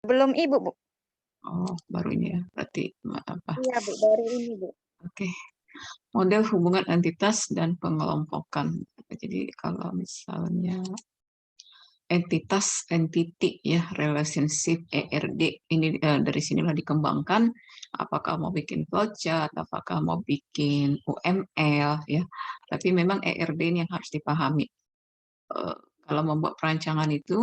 Belum Ibu, Bu. Oh, baru ini ya. Berarti apa? Iya, Bu, baru ini, Bu. Oke. Model hubungan entitas dan pengelompokan. Jadi kalau misalnya entitas, entity ya, relationship, ERD ini dari sinilah dikembangkan. Apakah mau bikin flowchart, apakah mau bikin UML ya. Tapi memang ERD ini yang harus dipahami. Eh, Kalau membuat perancangan itu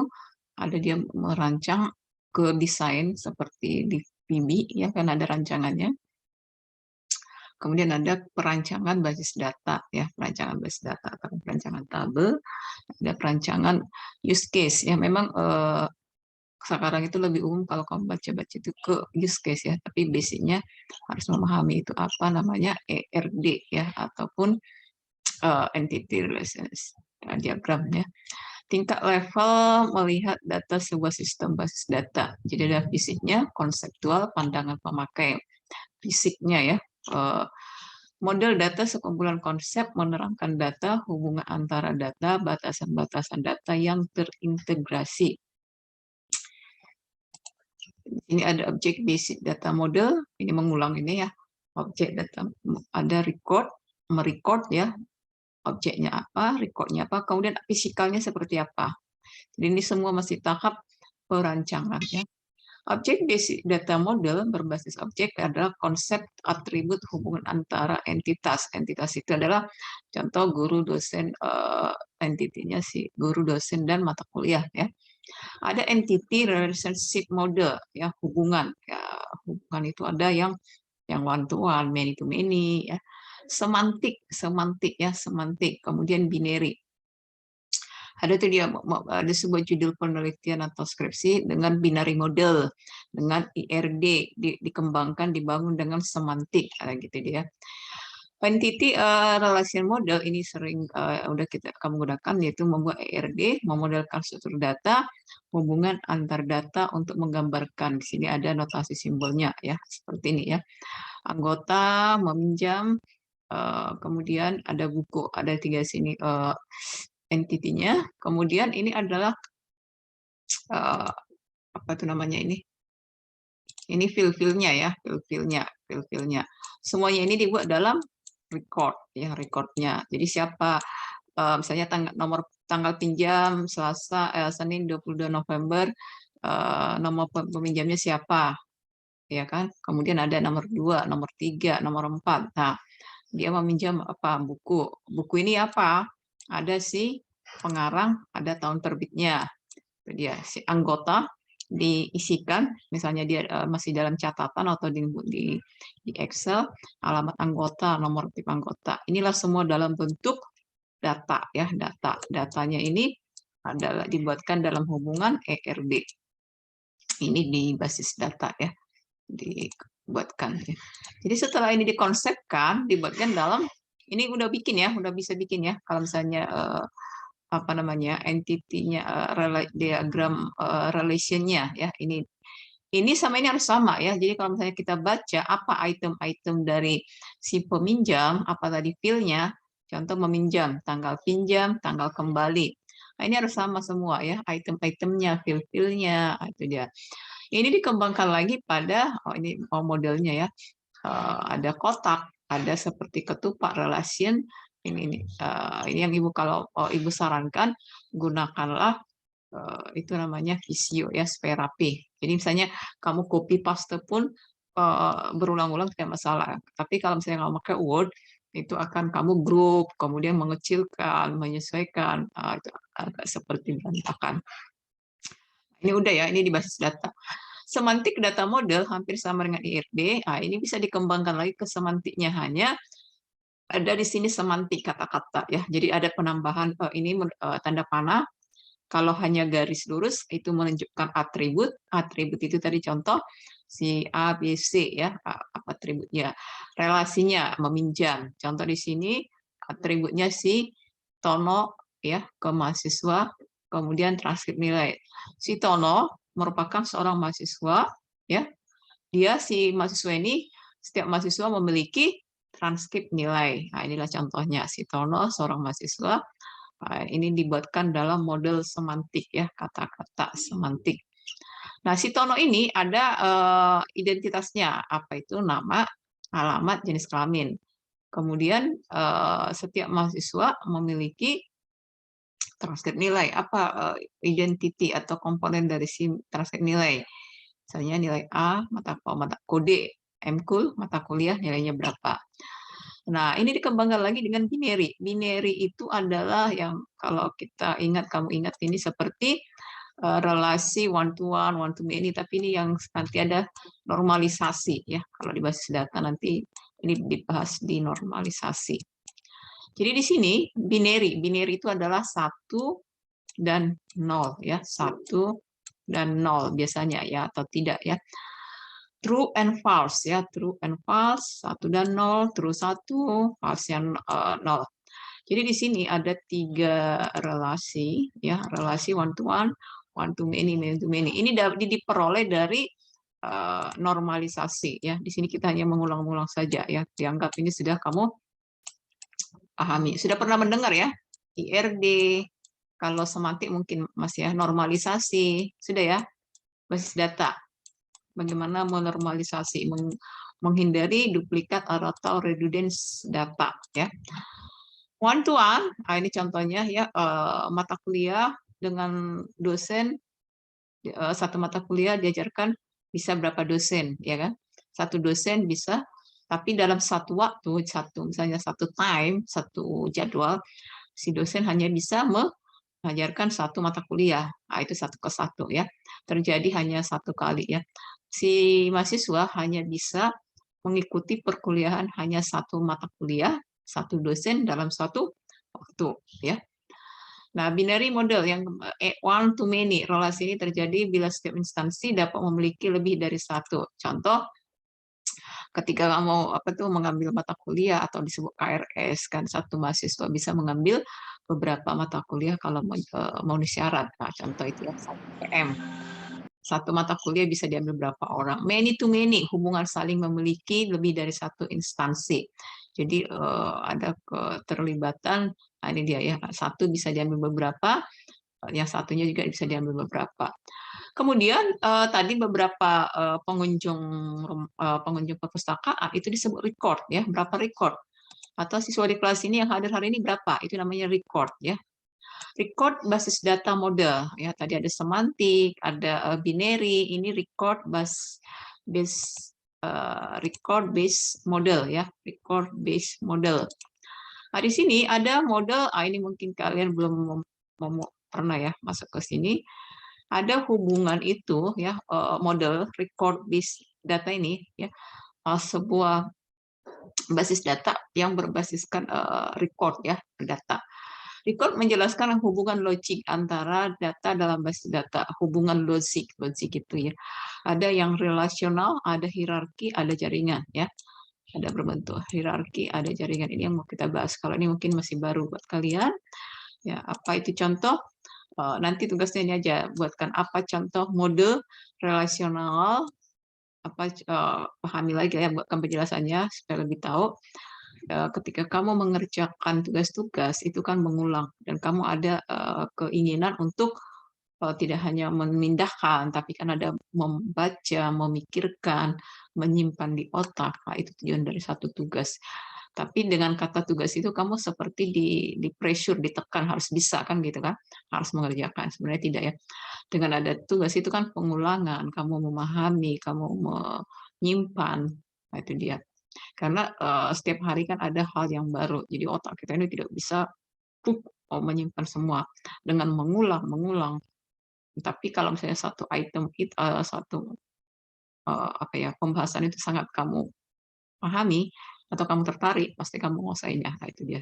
ada dia merancang ke desain seperti di PB ya kan ada rancangannya. Kemudian ada perancangan basis data ya, perancangan basis data atau perancangan tabel, ada perancangan use case ya. Memang sekarang itu lebih umum kalau kamu baca-baca itu ke use case ya, tapi basicnya harus memahami itu apa namanya ERD ya ataupun entity relations diagram ya. Tingkat level melihat data sebuah sistem basis data. Jadi ada fisiknya, konseptual, pandangan pemakai. Fisiknya ya, model data sekumpulan konsep menerangkan data, hubungan antara data, batasan-batasan data yang terintegrasi. Ini ada objek basic data model, ini mengulang ini ya, objek data, ada record, merecord ya, objeknya apa, recordnya apa, kemudian fisikalnya seperti apa. Jadi ini semua masih tahap perancangan ya. Objek basic data model berbasis objek adalah konsep atribut hubungan antara entitas. Entitas itu adalah contoh guru, dosen, entitinya si guru, dosen, dan mata kuliah ya. Ada entity relationship model ya, hubungan. Ya, hubungan itu ada yang one to one, many to many ya. Semantik, semantik ya, semantik. Kemudian binary. Ada tuh dia ada sebuah judul penelitian atau skripsi dengan binary model dengan IRD dikembangkan dibangun dengan semantik gitu dia. Entity relation model ini sering udah kamu gunakan yaitu membuat ERD, memodelkan struktur data, hubungan antar data untuk menggambarkan. Di sini ada notasi simbolnya ya seperti ini ya. Anggota meminjam, kemudian ada buku, ada tiga sini entitinya. Kemudian ini adalah apa itu namanya ini? Ini fil-filnya ya, fil-filnya. Semuanya ini dibuat dalam record ya, recordnya. Jadi siapa misalnya tanggal pinjam Selasa Senin 22 November nomor peminjamnya siapa ya kan? Kemudian ada nomor 2, nomor 3, nomor 4. Nah, dia meminjam apa? Buku. Buku ini apa? Ada si pengarang, ada tahun terbitnya. Itu dia si anggota diisikan, misalnya dia masih dalam catatan atau di Excel, alamat anggota, nomor tip anggota. Inilah semua dalam bentuk data ya, data. Datanya ini adalah dibuatkan dalam hubungan ERD. Ini di basis data ya, dibuatkan. Ya. Jadi setelah ini dikonsepkan, dibuatkan dalam ini udah bikin ya, udah bisa bikin ya. Kalau misalnya apa namanya entitinya diagram relationnya ya ini sama ini harus sama ya. Jadi kalau misalnya kita baca apa item-item dari si peminjam, apa tadi filenya, contoh meminjam, tanggal pinjam, tanggal kembali. Nah, ini harus sama semua ya, item-itemnya, fil-filnya, itu dia. Ini dikembangkan lagi pada, ini modelnya ya, ada kotak, ada seperti ketupat relation. Ini yang ibu kalau ibu sarankan gunakanlah itu namanya visio ya supaya rapi. Jadi misalnya kamu copy paste pun berulang-ulang tidak masalah. Tapi kalau misalnya kamu pakai Word itu akan kamu grup, kemudian mengecilkan, menyesuaikan, itu agak seperti berantakan. Ini udah ya, ini di basis data. Semantik data model hampir sama dengan IRD. Nah, ini bisa dikembangkan lagi ke semantiknya hanya ada di sini semantik kata-kata ya. Jadi ada penambahan ini tanda panah. Kalau hanya garis lurus itu menunjukkan atribut. Atribut itu tadi contoh si A, B, C ya, apa atributnya. Relasinya meminjam. Contoh di sini atributnya si Tono ya ke mahasiswa, kemudian transkrip nilai. Si Tono merupakan seorang mahasiswa ya. Dia si mahasiswa ini setiap mahasiswa memiliki transkrip nilai. Nah, inilah contohnya si Tono seorang mahasiswa. Ini dibuatkan dalam model semantik ya, kata-kata semantik. Nah, si Tono ini ada identitasnya, apa itu nama, alamat, jenis kelamin. Kemudian setiap mahasiswa memiliki transkrip nilai. Apa identity atau komponen dari si transkrip nilai? Misalnya nilai A, mata kode, MKUL, mata kuliah nilainya berapa. Nah, ini dikembangkan lagi dengan binary. Binary itu adalah yang kalau kita ingat, kamu ingat ini seperti relasi one to many, tapi ini yang nanti ada normalisasi ya. Kalau di basis data nanti ini dibahas di normalisasi. Jadi di sini binary itu adalah 1 dan 0 ya, 1 dan 0 biasanya ya, atau tidak ya. True and false ya, true and false, 1 dan 0, true 1, false yang 0. Jadi di sini ada 3 relasi ya, relasi one to many, many to many. Ini diperoleh dari normalisasi ya. Di sini kita hanya mengulang-ulang saja ya. Dianggap ini sudah kamu pahami. Sudah pernah mendengar ya? IRD, kalau semantik mungkin Mas ya, normalisasi, sudah ya? Basis data. Bagaimana menormalisasi, menghindari duplikat atau redundance data ya. One to one, ini contohnya ya, mata kuliah dengan dosen, satu mata kuliah diajarkan bisa berapa dosen ya kan? Satu dosen bisa, tapi dalam satu waktu, misalnya satu time, satu jadwal, si dosen hanya bisa mengajarkan satu mata kuliah. Nah, itu 1 ke 1 ya. Terjadi hanya 1 kali ya. Si mahasiswa hanya bisa mengikuti perkuliahan hanya 1 mata kuliah, 1 dosen dalam 1 waktu ya. Nah, binary model yang one to many, relasi ini terjadi bila setiap instansi dapat memiliki lebih dari 1. Contoh, ketika kamu mengambil mata kuliah atau disebut KRS kan, satu mahasiswa bisa mengambil beberapa mata kuliah kalau mau syarat. Nah, contoh itu ya, 1 PM. Satu mata kuliah bisa diambil berapa orang. Many to many, hubungan saling memiliki lebih dari 1 instansi. Jadi ada keterlibatan, nah ini dia ya, 1 bisa diambil beberapa, yang satunya juga bisa diambil beberapa. Kemudian tadi beberapa pengunjung perpustakaan itu disebut record ya, berapa record. Atau siswa di kelas ini yang hadir hari ini berapa, itu namanya record ya. Record basis data model ya, tadi ada semantik, ada binary, ini record record base model ya, record base model. Nah, di sini ada model, ini mungkin kalian belum pernah ya masuk ke sini. Ada hubungan itu ya, model record base data ini ya, sebuah basis data yang berbasiskan record ya, data. Record menjelaskan hubungan logik antara data dalam basis data, hubungan logik itu ya. Ada yang relasional, ada hierarki, ada jaringan ya. Ada berbentuk hierarki, ada jaringan. Ini yang mau kita bahas. Kalau ini mungkin masih baru buat kalian. Ya, apa itu contoh? Nanti tugasnya ini aja, buatkan apa contoh mode relasional, pahami lagi ya, buatkan penjelasannya supaya lebih tahu. Ketika kamu mengerjakan tugas-tugas itu kan mengulang, dan kamu ada keinginan untuk tidak hanya memindahkan, tapi kan ada membaca, memikirkan, menyimpan di otak. Nah, itu tujuan dari satu tugas. Tapi dengan kata tugas itu kamu seperti di pressure, ditekan, harus bisa kan gitu kan, harus mengerjakan. Sebenarnya tidak ya. Dengan ada tugas itu kan pengulangan, kamu memahami, kamu menyimpan. Nah, itu dia. Karena setiap hari kan ada hal yang baru. Jadi otak kita ini tidak bisa menyimpan semua dengan mengulang. Tapi kalau misalnya satu item pembahasan itu sangat kamu pahami atau kamu tertarik, pasti kamu menguasainya. Nah, itu dia.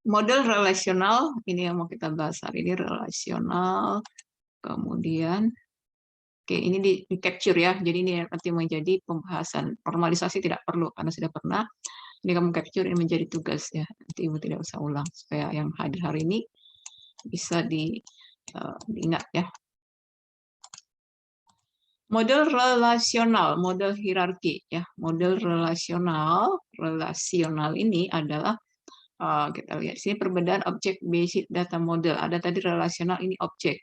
Model relasional, ini yang mau kita bahas hari ini, relasional. Kemudian, oke, ini di capture ya. Jadi ini nanti menjadi pembahasan. Normalisasi tidak perlu karena sudah pernah. Ini kamu capture, ini menjadi tugas ya. Nanti Ibu tidak usah ulang supaya yang hadir hari ini bisa diingat ya. Model relasional, model hierarki ya. Model relasional ini adalah kita lihat sini perbedaan objek basic data model. Ada tadi relasional, ini objek.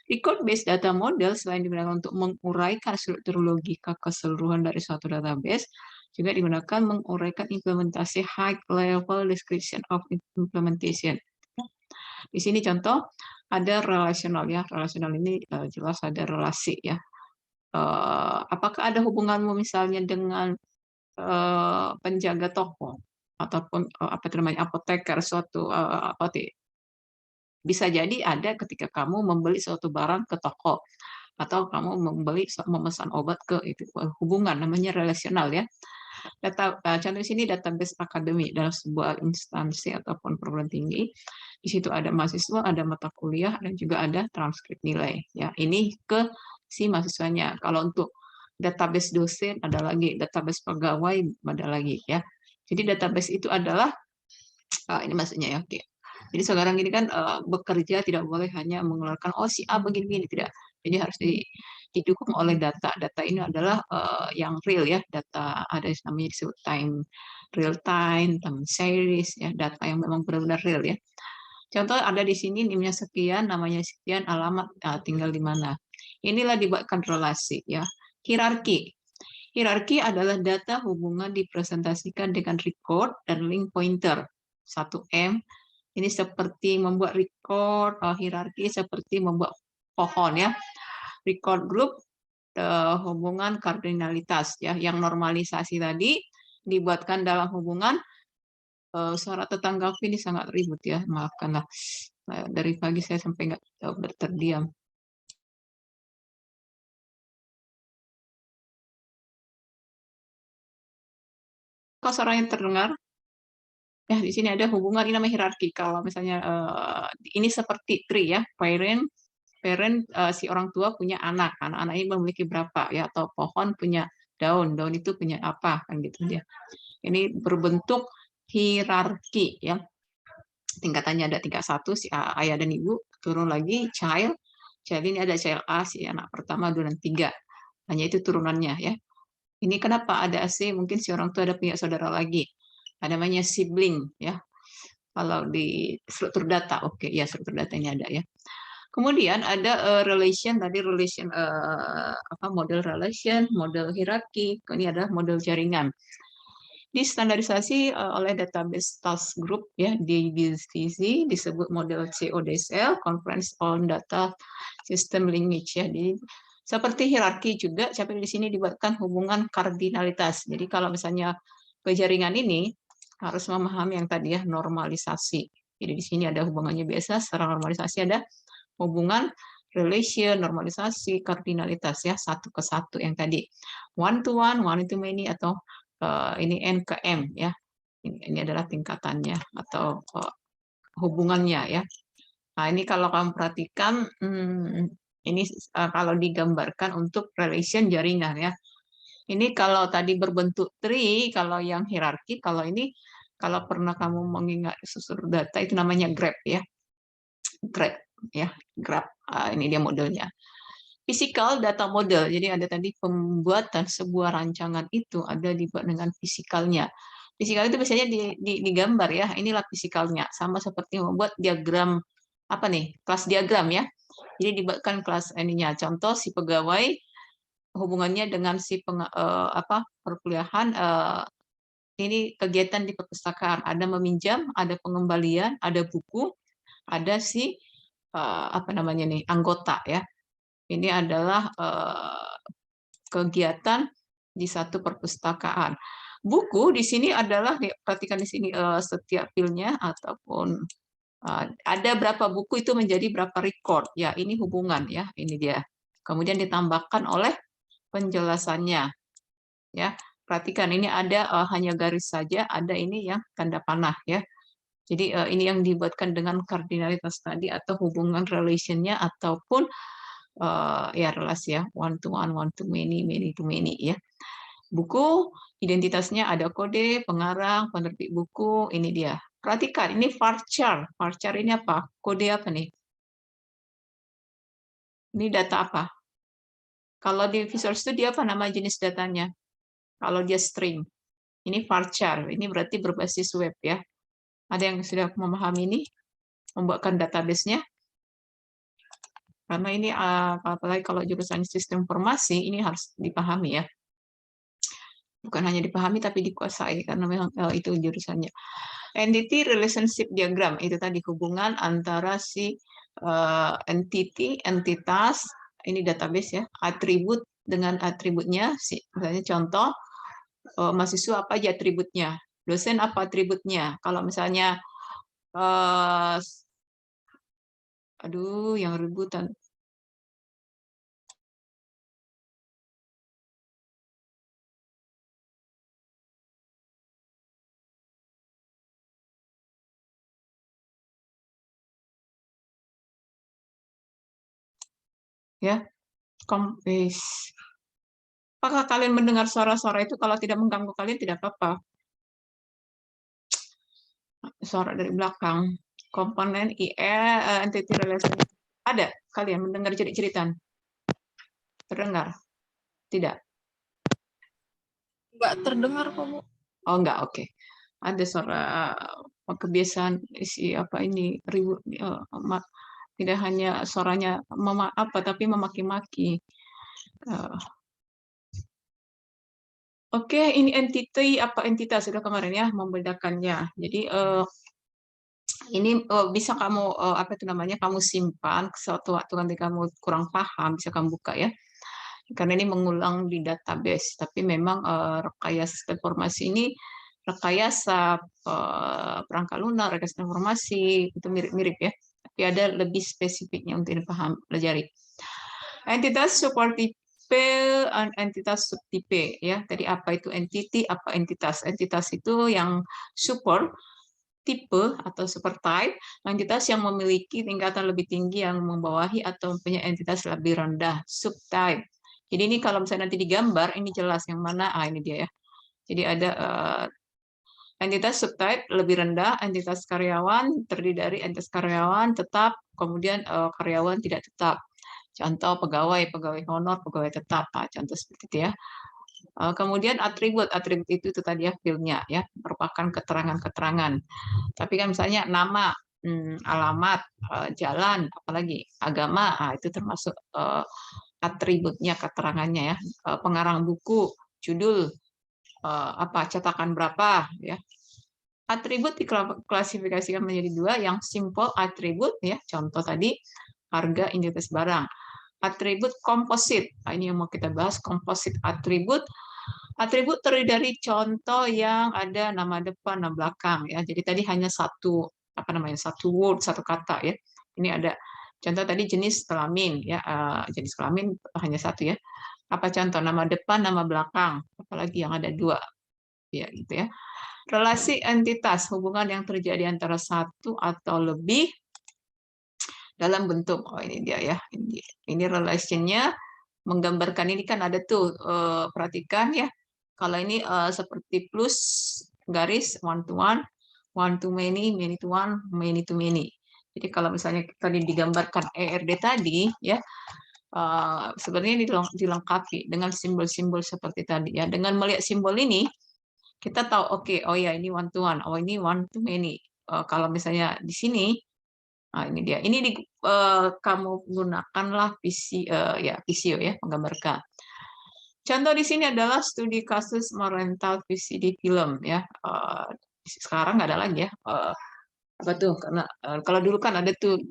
Record based data model selain digunakan untuk menguraikan struktur logika keseluruhan dari suatu database, juga digunakan menguraikan implementasi high level description of implementation. Di sini contoh ada relasional ya. Relasional ini jelas ada relasi ya. Apakah ada hubunganmu misalnya dengan penjaga toko ataupun apa namanya apoteker suatu apotek. Bisa jadi ada ketika kamu membeli suatu barang ke toko atau kamu memesan obat ke itu hubungan namanya relasional ya. Contoh di sini database akademik dalam sebuah instansi ataupun perguruan tinggi. Di situ ada mahasiswa, ada mata kuliah dan juga ada transkrip nilai ya. Ini ke si mahasiswanya. Kalau untuk database dosen ada lagi, database pegawai ada lagi ya. Jadi database itu adalah ini maksudnya ya. Oke. Jadi sekarang ini kan bekerja tidak boleh hanya mengeluarkan oh si A begini-begini tidak. Jadi harus didukung oleh data. Data ini adalah yang real ya. Data ada namanya disebut real time series ya. Data yang memang benar-benar real ya. Contoh ada di sini NIM-nya sekian, namanya sekian, alamat tinggal di mana. Inilah dibuatkan relasi ya. Hierarki. Hierarki adalah data hubungan dipresentasikan dengan record dan link pointer. 1M. Ini seperti membuat record hierarki seperti membuat pohon ya. Record group hubungan kardinalitas ya. Yang normalisasi tadi dibuatkan dalam hubungan suara tetangga ini sangat ribut ya. Maafkanlah. Dari pagi saya sampai nggak terdiam. Kalau suaranya terdengar? Ya, di sini ada hubungan ini namanya hierarki. Kalau misalnya ini seperti tree ya, parent si orang tua punya anak, anak-anak ini memiliki berapa ya, atau pohon punya daun, daun itu punya apa kan gitu dia. Ini berbentuk hierarki ya. Tingkatannya ada tingkat 1 si ayah dan ibu, turun lagi child. Child ini ada child A si anak pertama, 2 dan 3. Hanya itu turunannya ya. Ini kenapa ada AC? Mungkin si orang tua ada punya saudara lagi. Ada namanya sibling ya. Kalau di struktur data, oke ya struktur datanya ada ya. Kemudian ada relation tadi relation model relation, model hierarki. Ini adalah model jaringan. Distandarisasi oleh database task group ya di DBZ disebut model CODSL, Conference on Data System Linkage ya. Jadi seperti hierarki juga, tapi di sini dibuatkan hubungan kardinalitas. Jadi kalau misalnya ke jaringan ini harus memahami yang tadi ya normalisasi. Jadi di sini ada hubungannya biasa, secara normalisasi ada hubungan relation, normalisasi, kardinalitas ya satu ke satu yang tadi one to many atau ini N ke M ya. Ini adalah tingkatannya atau hubungannya ya. Nah, ini kalau kamu perhatikan ini kalau digambarkan untuk relation jaringan ya. Ini kalau tadi berbentuk tree, kalau yang hierarki, kalau ini kalau pernah kamu mengingat struktur data itu namanya graph ya. Graph ya, graph. Ini dia modelnya. Physical data model. Jadi ada tadi pembuatan sebuah rancangan itu ada dibuat dengan fisikalnya. Fisikal itu biasanya digambar ya. Inilah fisikalnya. Sama seperti membuat diagram apa nih? Kelas diagram ya. Jadi dibuatkan kelas ininya. Contoh si pegawai hubungannya dengan si perkuliahan ini kegiatan di perpustakaan. Ada meminjam, ada pengembalian, ada buku, ada si anggota ya. Ini adalah kegiatan di satu perpustakaan. Buku di sini adalah perhatikan di sini setiap filenya ataupun ada berapa buku itu menjadi berapa record. Ya, ini hubungan ya, ini dia. Kemudian ditambahkan oleh penjelasannya. Ya, perhatikan ini ada hanya garis saja, ada ini yang tanda panah ya. Jadi ini yang dibuatkan dengan kardinalitas tadi atau hubungan relationnya ataupun ya relasi ya one to many, many to many ya. Buku identitasnya ada kode, pengarang, penerbit buku, ini dia. Perhatikan ini varchar. Varchar ini apa? Kode apa nih? Ini data apa? Kalau di Visual Studio apa nama jenis datanya? Kalau dia string. Ini varchar. Ini berarti berbasis web ya. Ada yang sudah memahami ini? Membuatkan database-nya? Karena ini apalagi kalau jurusan sistem informasi ini harus dipahami ya. Bukan hanya dipahami tapi dikuasai karena memang itu jurusannya. Entity relationship diagram itu tadi hubungan antara si entity, entitas, ini database ya, atribut dengan atributnya. Misalnya contoh, mahasiswa apa aja atributnya, dosen apa atributnya. Kalau misalnya, aduh yang rebutan. Ya, apakah kalian mendengar suara-suara itu? Kalau tidak mengganggu kalian tidak apa-apa. Suara dari belakang. Komponen IE, entity relation. Ada kalian mendengar jerit-jeritan? Terdengar? Tidak? Nggak terdengar kok, Bu. Oh, enggak, oke. Ada suara kebiasaan isi apa ini ribut, tidak hanya suaranya tapi memaki-maki. Oke, ini entity apa entitas sudah kemarin ya membedakannya. Jadi ini bisa kamu apa itu namanya kamu simpan suatu waktu nanti kamu kurang paham bisa kamu buka ya. Karena ini mengulang di database, tapi memang rekayasa sistem informasi ini rekayasa perangkat lunak, rekayasa informasi itu mirip-mirip ya, tapi ada lebih spesifiknya untuk dipahami, pelajari. Entitas supertipe dan entitas subtipe ya. Tadi apa itu entity, apa entitas? Entitas itu yang super tipe atau supertype, entitas yang memiliki tingkatan lebih tinggi yang membawahi atau mempunyai entitas lebih rendah, subtype. Jadi ini kalau misalnya nanti digambar, ini jelas yang mana, ini dia ya. Jadi ada entitas subtype lebih rendah, entitas karyawan terdiri dari entitas karyawan tetap, kemudian karyawan tidak tetap. Contoh pegawai, pegawai honor, pegawai tetap, contoh seperti itu ya. Kemudian atribut itu tadi ya filenya ya, merupakan keterangan-keterangan. Tapi kan misalnya nama, alamat, jalan, apalagi agama, itu termasuk atributnya, keterangannya ya. Pengarang buku, judul, apa cetakan berapa ya. Atribut diklasifikasikan menjadi dua, yang simple atribut ya, contoh tadi harga, identitas barang. Atribut komposit, ini yang mau kita bahas, komposit atribut. Atribut terdiri dari contoh yang ada nama depan, nama belakang ya. Jadi tadi hanya satu satu word, satu kata ya. Ini ada contoh tadi jenis kelamin ya, jenis kelamin hanya satu ya. Apa contoh nama depan, nama belakang, apalagi yang ada dua ya gitu ya. Relasi entitas, hubungan yang terjadi antara satu atau lebih dalam bentuk, ini dia ya, ini relation-nya menggambarkan, ini kan ada tuh, perhatikan ya, kalau ini seperti plus garis one to many, many to one, many to many. Jadi kalau misalnya tadi digambarkan ERD tadi ya, sebenarnya ini dilengkapi dengan simbol-simbol seperti tadi ya. Dengan melihat simbol ini kita tahu, oke, oh ya ini one to one, oh ini one to many. Kalau misalnya di sini, ini dia. Ini kamu gunakanlah Visio ya, menggambarkan. Contoh di sini adalah studi kasus merental VCD film ya. Sekarang nggak ada lagi ya. Apa tuh? Karena kalau dulu kan ada tuh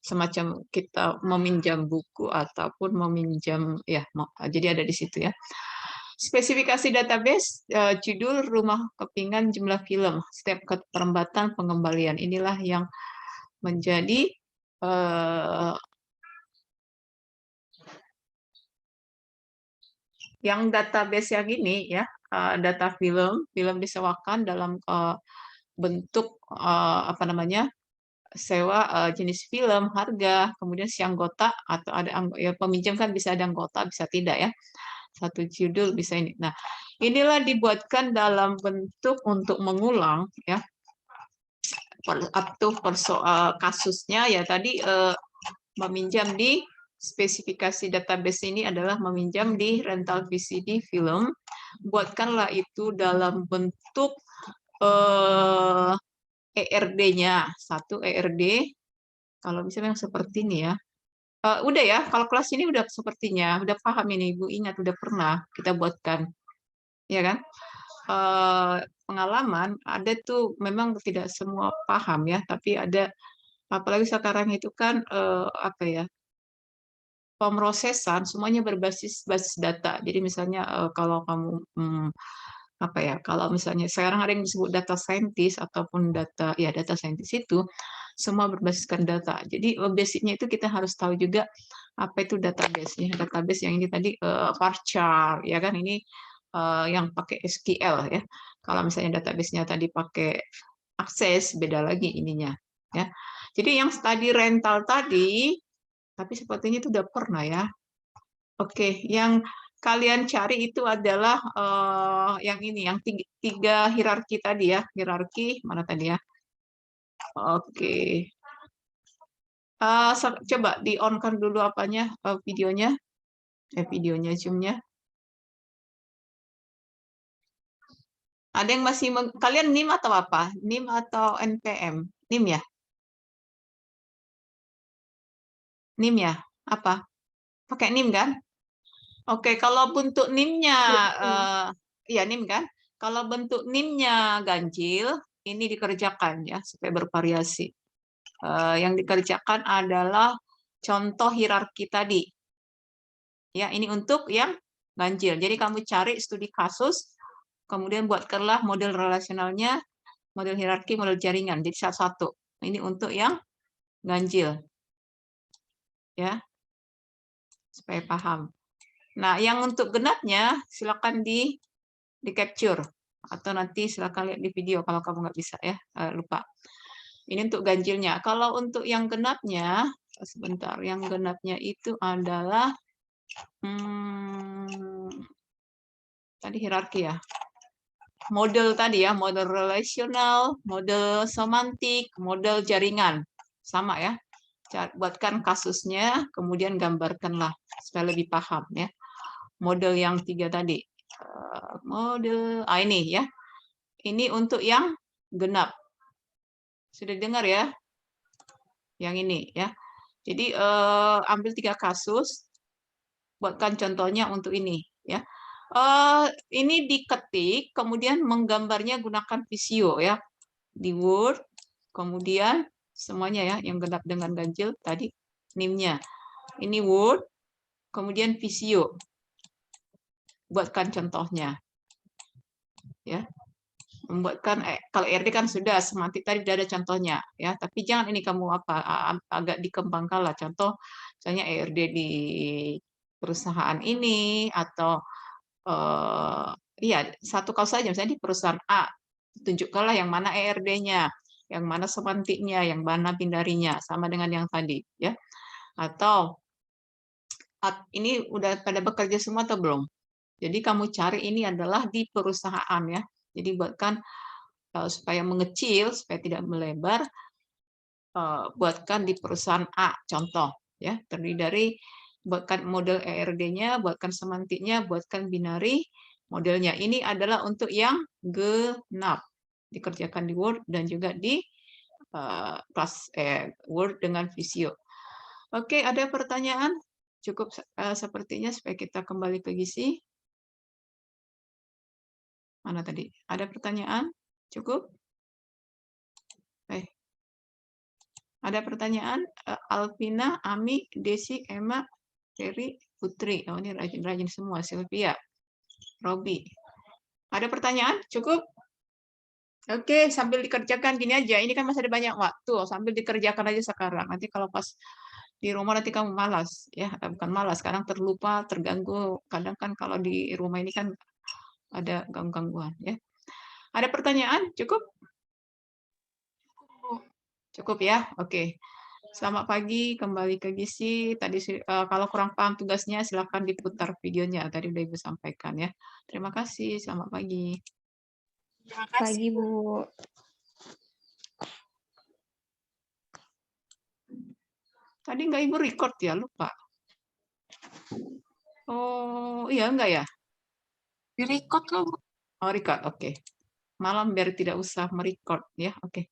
semacam kita meminjam buku ataupun meminjam ya. Jadi ada di situ ya. Spesifikasi database, judul, rumah kepingan, jumlah film, setiap keterlambatan pengembalian. Inilah yang menjadi yang database yang ini ya, data film disewakan dalam bentuk apa namanya, sewa jenis film, harga, kemudian si anggota atau ada ya, peminjam kan bisa ada anggota, bisa tidak ya. Satu judul bisa ini. Nah, inilah dibuatkan dalam bentuk untuk mengulang ya. Atau kasusnya ya tadi meminjam di spesifikasi database ini adalah meminjam di rental VCD film. Buatkanlah itu dalam bentuk ERD-nya, satu ERD. Kalau misalnya seperti ini ya, Udah ya, kalau kelas ini udah sepertinya, udah paham ini, Ibu ingat, udah pernah kita buatkan, ya kan? Pengalaman, ada tuh memang tidak semua paham ya, tapi ada, apalagi sekarang itu kan, apa ya, pemrosesan semuanya berbasis basis data. Jadi misalnya, kalau kamu, apa ya, kalau misalnya sekarang ada yang disebut data scientist ataupun data scientist itu semua berbasiskan data. Jadi basic-nya itu kita harus tahu juga apa itu database ya. Database yang ini tadi varchar ya kan, ini yang pakai SQL ya. Kalau misalnya database-nya tadi pakai Access, beda lagi ininya ya. Jadi yang study rental tadi, tapi sepertinya itu udah pernah ya. Oke, yang kalian cari itu adalah yang ini, yang tiga hierarki tadi ya. Hierarki mana tadi ya? Oke. Coba di-on-kan dulu apanya, videonya. Videonya, Zoom-nya. Ada yang masih, kalian NIM atau apa? NIM atau NPM? NIM ya? NIM ya? Apa? Pakai NIM kan? Oke, kalau bentuk NIM-nya, ya NIM kan? Kalau bentuk NIM-nya ganjil, ini dikerjakan ya, supaya bervariasi. Yang dikerjakan adalah contoh hierarki tadi. Ya, ini untuk yang ganjil. Jadi kamu cari studi kasus, kemudian buatkanlah model relasionalnya, model hierarki, model jaringan. Jadi satu-satu. Ini untuk yang ganjil. Ya, supaya paham. Nah, yang untuk genapnya silakan di capture atau nanti silakan lihat di video kalau kamu nggak bisa ya, lupa. Ini untuk ganjilnya. Kalau untuk yang genapnya, sebentar, yang genapnya itu adalah tadi hierarki ya. Model tadi ya, model relasional, model semantik, model jaringan. Sama ya. Buatkan kasusnya, kemudian gambarkanlah supaya lebih paham ya. Model yang 3 tadi. Model ini ya. Ini untuk yang genap. Sudah dengar ya? Yang ini ya. Jadi ambil 3 kasus, buatkan contohnya untuk ini ya. Ini diketik, kemudian menggambarnya gunakan Visio ya. Di Word, kemudian semuanya ya, yang genap dengan ganjil tadi NIM-nya. Ini Word, kemudian Visio. Buatkan contohnya. Ya. Membuatkan kalau RD kan sudah, semantik tadi sudah ada contohnya ya, tapi jangan ini kamu agak dikembangkan lah, contoh misalnya ERD di perusahaan ini atau iya satu kasus saja, misalnya di perusahaan A, tunjukkanlah yang mana ERD-nya, yang mana semantiknya, yang mana bindarinya, sama dengan yang tadi ya. Atau ini udah pada bekerja semua atau belum? Jadi kamu cari ini adalah di perusahaan ya. Jadi buatkan supaya mengecil, supaya tidak melebar, buatkan di perusahaan A, contoh ya, terdiri dari buatkan model ERD-nya, buatkan semantiknya, buatkan binari modelnya. Ini adalah untuk yang genap, dikerjakan di Word dan juga di Word dengan Visio. Oke, ada pertanyaan? Cukup sepertinya supaya kita kembali ke gizi. Mana tadi? Ada pertanyaan? Cukup? Ada pertanyaan? Alvina, Ami, Desi, Emma, Ferry, Putri. Oh, ini rajin-rajin semua. Sylvia, Robi. Ada pertanyaan? Cukup? Oke, sambil dikerjakan gini aja. Ini kan masih ada banyak waktu. Sambil dikerjakan aja sekarang. Nanti kalau pas di rumah nanti kamu malas. Ya, bukan malas. Sekarang terlupa, terganggu. Kadang kan kalau di rumah ini kan ada gangguan. Ya. Ada pertanyaan? Cukup? Cukup ya? Oke. Selamat pagi, kembali ke gizi. Tadi kalau kurang paham tugasnya silakan diputar videonya. Tadi udah Ibu sampaikan ya. Terima kasih. Selamat pagi. Terima kasih, Pagi, Bu. Tadi nggak Ibu record ya, lupa. Oh, iya enggak ya? Di record loh, Bu. Oh, record. Oke. Malam biar tidak usah merecord ya. Oke.